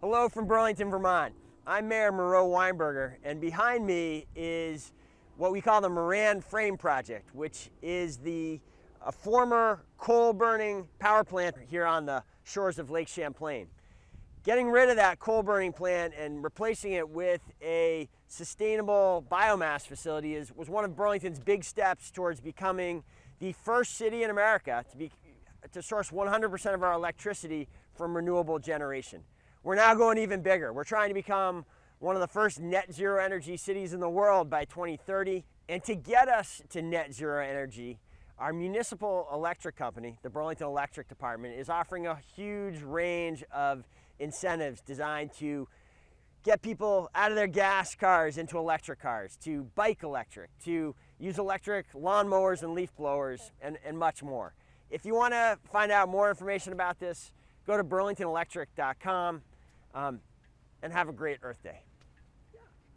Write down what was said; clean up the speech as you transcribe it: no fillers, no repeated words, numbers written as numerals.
Hello from Burlington, Vermont. I'm Mayor Miro Weinberger, and behind me is what we call the Moran Frame Project, which is a former coal-burning power plant here on the shores of Lake Champlain. Getting rid of that coal-burning plant and replacing it with a sustainable biomass facility was one of Burlington's big steps towards becoming the first city in America to source 100% of our electricity from renewable generation. We're now going even bigger. We're trying to become one of the first net zero energy cities in the world by 2030. And to get us to net zero energy, our municipal electric company, the Burlington Electric Department, is offering a huge range of incentives designed to get people out of their gas cars into electric cars, to bike electric, to use electric lawnmowers and leaf blowers, and much more. If you want to find out more information about this, go to burlingtonelectric.com and have a great Earth Day.